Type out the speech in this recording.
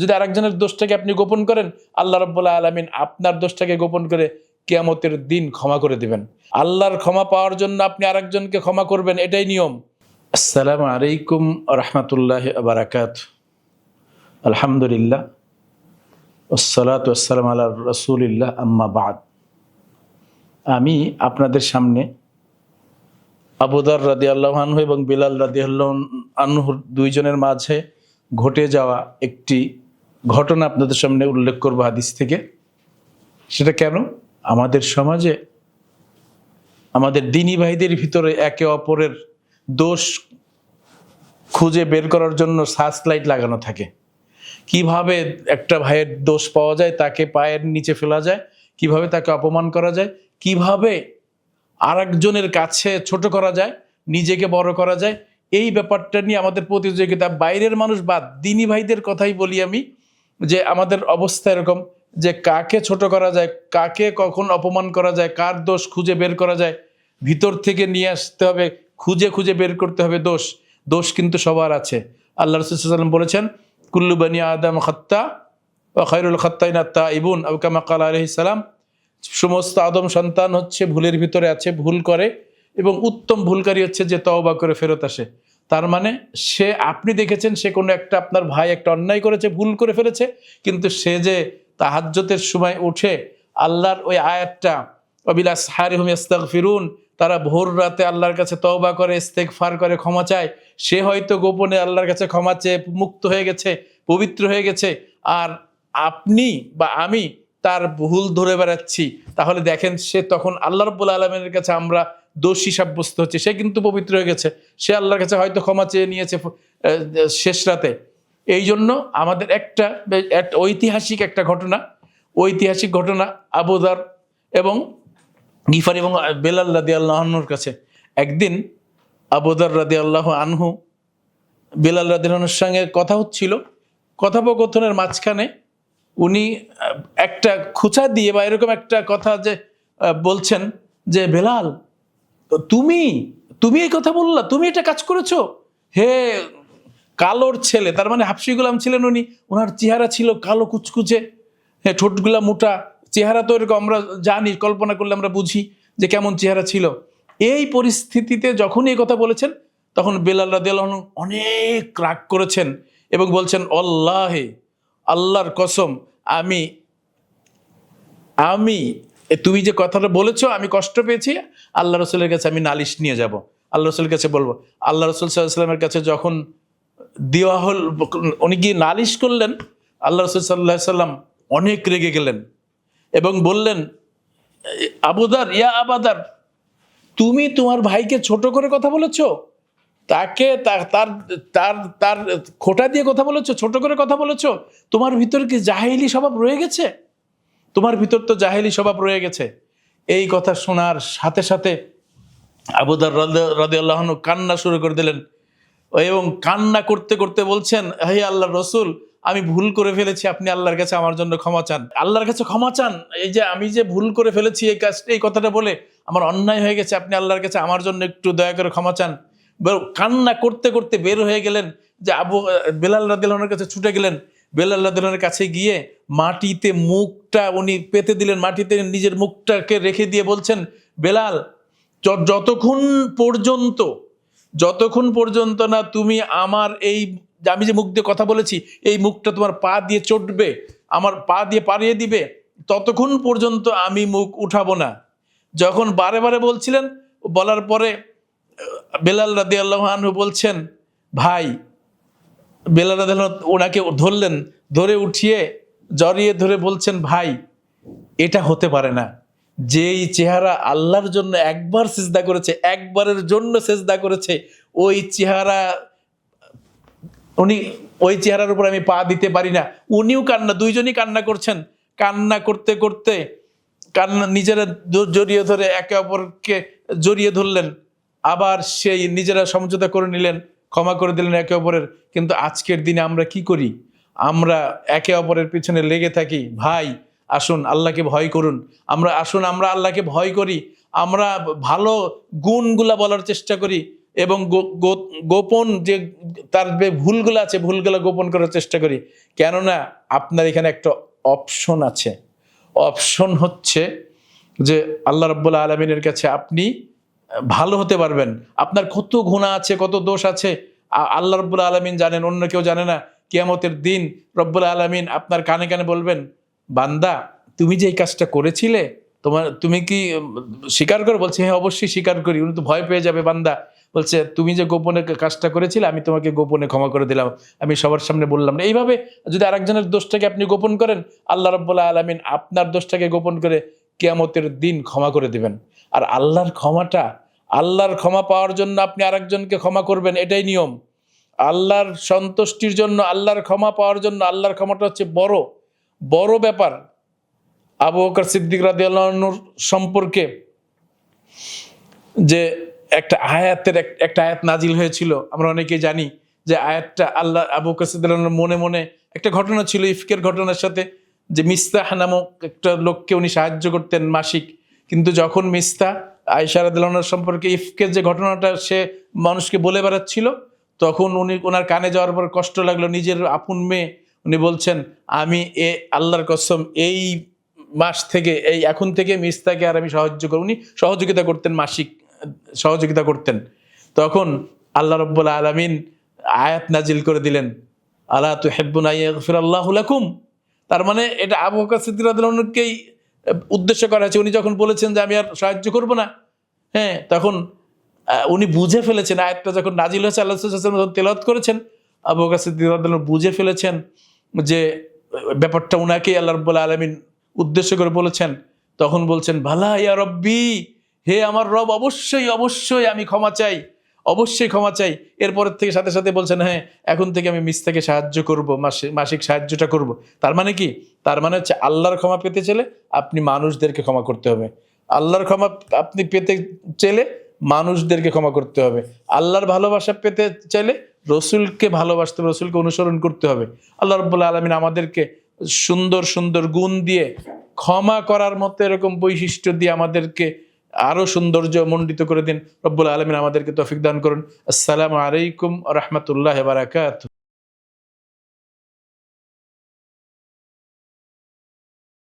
যদি আরেকজনের দোষটাকে আপনি গোপন করেন, আল্লাহ রাব্বুল আলামিন আপনার দোষটাকে গোপন করে কিয়ামতের দিন ক্ষমা করে দিবেন। আল্লাহর ক্ষমা পাওয়ার জন্য আপনি আরেকজনকে ক্ষমা করবেন, এটাই নিয়ম। আসসালামু আলাইকুম ওয়া রাহমাতুল্লাহি ওয়া বারাকাতুহু। আলহামদুলিল্লাহ ওয়াসসালাতু ওয়াসসালামু আলা রাসূলিল্লাহ, আম্মা বা'দ। আমি আপনাদের সামনে আবু যর রাদিয়াল্লাহু আনহু এবং বিলাল রাদিয়াল্লাহু আনহু দুইজনের মাঝে ঘটে যাওয়া একটি ঘটনা আপনাদের সামনে উল্লেখ করব হাদিস থেকে। সেটা কেন? আমাদের সমাজে আমাদের দ্বীনী ভাইদের ভিতরে একে অপরের দোষ খুঁজে বের করার জন্য সার্চ লাইট লাগানো থাকে। কিভাবে একটা ভাইয়ের দোষ পাওয়া যায়, তাকে পায়ের নিচে ফেলা যায়, কিভাবে তাকে অপমান করা যায়, কিভাবে আরেকজনের কাছে ছোট করা যায়, নিজেকে বড় করা যায়, এই ব্যাপারটা নিয়ে আমাদের প্রতিযোগিতা। বাইরের মানুষ বাদ, দ্বীনী ভাইদের কথাই বলি আমি, যে আমাদের অবস্থা এরকম যে কাকে ছোট করা যায়, কাকে কখন অপমান করা যায়, কার দোষ খুঁজে বের করা যায়, ভিতর থেকে নিয়ে আসতে হবে, খুঁজে খুঁজে বের করতে হবে দোষ। দোষ কিন্তু সবার আছে। আল্লাহ রাসূল সাল্লাল্লাহু আলাইহি ওয়াসাল্লাম বলেছেন, কুল্লু বানি আদম খাত্তা ওয়া খায়রুল খাত্তাইনা আত-তাইবুন, আও কামা ক্বালা আলাইহিস সালাম। সমস্ত আদম সন্তান হচ্ছে ভুলের ভিতরে আছে, ভুল করে, এবং উত্তম ভুলকারী হচ্ছে যে তওবা করে ফেরত আসে। তার মানে সে, আপনি দেখেছেন সে কোনো একটা, আপনার ভাই একটা অন্যায় করেছে, ভুল করে ফেলেছে, কিন্তু সে যে তাহাজ্জুদের সময় উঠে আল্লাহর ওই আয়াতটা ওয়াবিল আসহারি হুম ইস্তাগফিরুন, তারা ভোর রাতে আল্লাহর কাছে তওবা করে, ইস্তেগফার করে, ক্ষমা চায়, সে হয়তো গোপনে আল্লাহর কাছে ক্ষমা চেয়ে মুক্ত হয়ে গেছে, পবিত্র হয়ে গেছে, আর আপনি বা আমি তার ভুল ধরে বেড়াচ্ছি, তাহলে দেখেন সে তখন আল্লাহ রাব্বুল আলামিনের কাছে আমরা দোষী সাব্যস্ত হচ্ছে। সে কিন্তু পবিত্র হয়ে গেছে, সে আল্লাহর কাছে হয়তো ক্ষমা চেয়ে নিয়েছে শেষ রাতে। এই জন্য আমাদের একটা ঐতিহাসিক একটা ঘটনা, ঐতিহাসিক ঘটনা আবু যর এবং গিফার এবং বেলাল রাদিয়াল্লাহু আনহুর কাছে। একদিন আবু যর রাদিয়াল্লাহু আনহু বেলাল রাদিয়াল্লাহু আনহুর সঙ্গে কথা হচ্ছিল, কথোপকথনের মাঝখানে উনি একটা খুঁচা দিয়ে বা এরকম একটা কথা যে বলছেন যে, বেলাল, তুমি তুমি এই কথা বললা, তুমি এটা কাজ করেছো? হে কালোর ছেলে, তার মানে হাফসি গোলাম ছিলেন উনি, ওনার চেহারা ছিল কালো কুচকুচে, হ্যাঁ, ঠোঁটগুলা মোটা, চেহারা তো এরকম আমরা জানি, কল্পনা করলে আমরা বুঝি যে কেমন চেহারা ছিল। এই পরিস্থিতিতে যখন এই কথা বলেছেন, তখন বেলাল রাদিয়াল্লাহু আনহু অনেক রাগ করেছেন এবং বলছেন, আল্লাহে, আল্লাহর কসম, আমি আমি তুমি যে কথাটা বলেছো আমি কষ্ট পেয়েছি, আল্লাহ রসুলের কাছে আমি নালিশ নিয়ে যাব, আল্লাহ রসুলের কাছে বলবো। আল্লাহ রসুল সাল্লাল্লাহু আলাইহি ওয়াসাল্লামের কাছে যখন দেওয়া হল, উনি গিয়ে নালিশ করলেন, আল্লাহ রসুল সাল্লাল্লাহু আলাইহি ওয়াসাল্লাম অনেক রেগে গেলেন এবং বললেন, আবু যর, ইয়া আবু যর, তুমি তোমার ভাইকে ছোট করে কথা বলেছো, তাকে তার তার তার খোঁটা দিয়ে কথা বলেছো, ছোট করে কথা বলেছো, তোমার ভিতর কি জাহেলি স্বভাব রয়ে গেছে? তোমার ভিতর তো জাহেলি স্বভাব রয়ে গেছে। এই কথা শোনার সাথে সাথে আবু যর রাদিয়াল্লাহু আনহু কান্না শুরু করে দিলেন এবং কান্না করতে করতে বলছেন, হে আল্লাহর রাসূল, আমি ভুল করে ফেলেছি, আপনি আল্লাহর কাছে আমার জন্য ক্ষমা চান, আল্লাহর কাছে ক্ষমা চান। এই যে আমি যে ভুল করে ফেলেছি, এই কথাটা বলে আমার অন্যায় হয়ে গেছে, আপনি আল্লাহর কাছে আমার জন্য একটু দয়া করে ক্ষমা চান। কান্না করতে করতে বের হয়ে গেলেন, যে বেলাল রাদিয়াল্লাহু আনহুর কাছে ছুটে গেলেন। বেলাল রাদিয়াল্লাহু আনহুর কাছে গিয়ে মাটিতে মুখটা উনি পেতে দিলেন, মাটিতে নিজের মুখটাকে রেখে দিয়ে বলছেন, বেলাল, যতক্ষণ পর্যন্ত না তুমি আমার এই, আমি যে মুখ দিয়ে কথা বলেছি, এই মুখটা তোমার পা দিয়ে চটবে, আমার পা দিয়ে পাড়িয়ে দিবে, ততক্ষণ পর্যন্ত আমি মুখ উঠাবো না। যখন বারে বারে বলছিলেন, বলার পরে বেলাল রাদিয়াল্লাহু আনহু বলছেন, ভাই, বেলাল রাদিয়াল্লাহু আনহু ওনাকে ধরলেন, ধরে উঠিয়ে জড়িয়ে ধরে বলছেন, ভাই, এটা হতে পারে না। যেই চেহারা আল্লাহর জন্য একবার সিজদা করেছে, একবারের জন্য সিজদা করেছে, ওই চেহারা, ওই চেহারার উপর আমি পা দিতে পারি না। উনিও কান্না, দুইজনই কান্না করছেন। কান্না করতে করতে নিজেরা জড়িয়ে ধরে একে অপরকে জড়িয়ে ধরলেন, আবার সেই নিজেরা সমঝোতা করে নিলেন, ক্ষমা করে দিলেন একে অপরের। কিন্তু আজকের দিনে আমরা কি করি? আমরা একে অপরের পিছনে লেগে থাকি। ভাই, আসুন আল্লাহকে ভয় করুন, আমরা আল্লাহকে ভয় করি, আমরা ভালো গুণগুলা বলার চেষ্টা করি এবং গোপন যে তার ভুলগুলো আছে ভুলগুলো গোপন করার চেষ্টা করি। কেননা আপনার এখানে একটা অপশন আছে। অপশন হচ্ছে যে আল্লাহ রাব্বুল আলামিনের কাছে আপনি ভালো হতে পারবেন। আপনার কত গুনাহ আছে, কত দোষ আছে আল্লাহ রাব্বুল আলামিন জানেন, অন্য কেউ জানে না। কিয়ামতের দিন রব্বুল আলামিন আপনার কানে কানে বলবেন, বান্দা তুমি যে এই কাজটা করেছিলে তুমি কি স্বীকার করো? বলছে হ্যাঁ অবশ্যই স্বীকার করি। উনি তো ভয় পেয়ে যাবে বান্দা, বলছে তুমি যে গোপনে কাজটা করেছিলে আমি তোমাকে গোপনে ক্ষমা করে দিলাম, আমি সবার সামনে বললাম না। এইভাবে যদি আরেকজনের দোষটাকে আপনি গোপন করেন, আল্লাহ রাব্বুল আলামিন আপনার দোষটাকে গোপন করে কিয়ামতের দিন ক্ষমা করে দিবেন। আর আল্লাহর ক্ষমা পাওয়ার জন্য আপনি আরেকজনকে ক্ষমা করবেন, এটাই নিয়ম। আল্লাহর সন্তুষ্টির জন্য, আল্লাহর ক্ষমা পাওয়ার জন্য, আল্লাহর ক্ষমাটা হচ্ছে বড় বড় ব্যাপার। আবু বকর সিদ্দিক রাদিয়াল্লাহু আনহুর সম্পর্কে যে একটা আয়াত নাজিল হয়েছিল, আমরা অনেকেই জানি যে আয়াতটা আল্লাহ আবু বকর সিদ্দিক রাদিয়াল্লাহু আনহুর মনে মনে একটা ঘটনা ছিল ইফকের ঘটনার সাথে, যে মিস্তাহ নামক একটা লোককে উনি সাহায্য করতেন মাসিক। কিন্তু যখন মিস্তাহ আয়েশা রাদিয়াল্লাহু আনহার সম্পর্কে ইফকের যে ঘটনাটা সে মানুষকে বলে বেড়াচ্ছিল, তখন ওনার কানে যাওয়ার পর কষ্ট লাগলো। নিজের আপন মেয়ে, উনি বলছেন আমি আল্লাহর কসম এই মাস থেকে এখন থেকে মিস্তাকে আর আমি সাহায্য করব। উনি সহযোগিতা করতেন, মাসিক সহযোগিতা করতেন। তখন আল্লাহ রাব্বুল আলামিন আয়াত নাজিল করে দিলেন, আলা তুহিব্বুনা ইয়াগফিরাল্লাহু লাকুম। তার মানে এটা আবু বকর সিদ্দিক রাদিয়াল্লাহু আনহুকেই উদ্দেশ্য করা হয়েছে। উনি যখন বলেছেন যে আমি আর সাহায্য করব না, হ্যাঁ, তখন উনি বুঝে ফেলেছেন, আয়াতটা যখন নাজিল হয়েছে আল্লাহ রাসূল সাল্লাল্লাহু আলাইহি ওয়াসাল্লাম তেলাওয়াত করেছেন, আবু বকর সিদ্দিক রাদিয়াল্লাহু আনহু বুঝে ফেলেছেন যে ব্যাপারটা উনাকেই আল্লাহ রাব্বুল আলামিন উদ্দেশ্য করে বলেছেন। তখন বলছেন, ভালা ইয়া রব্বি, হে আমার রব, অবশ্যই অবশ্যই আমি ক্ষমা চাই, অবশ্যই ক্ষমা চাই। এরপরের থেকে সাথে সাথে বলছেন, হ্যাঁ এখন থেকে আমি মিস্তাকে সাহায্য করব, মাসিক সাহায্যটা করব। তার মানে কি? তার মানে হচ্ছে আল্লাহর ক্ষমা পেতে চাইলে আপনি মানুষদেরকে ক্ষমা করতে হবে। আল্লাহর ক্ষমা আপনি পেতে চাইলে মানুষদেরকে ক্ষমা করতে হবে। আল্লাহর ভালোবাসা পেতে চাইলে রসুলকে ভালোবাসতে হবে, রসুলকে অনুসরণ করতে হবে। আল্লাহ রাব্বুল আলামিন আমাদেরকে সুন্দর সুন্দর গুণ দিয়ে, ক্ষমা করার মতো এরকম বৈশিষ্ট্য দিয়ে আমাদেরকে আরো সৌন্দর্য মণ্ডিত করে দিন। রব্বুল আলামিন আমাদেরকে তৌফিক দান করুন। আসসালামু আলাইকুম ওয়া রাহমাতুল্লাহি ওয়া বারাকাতুহু।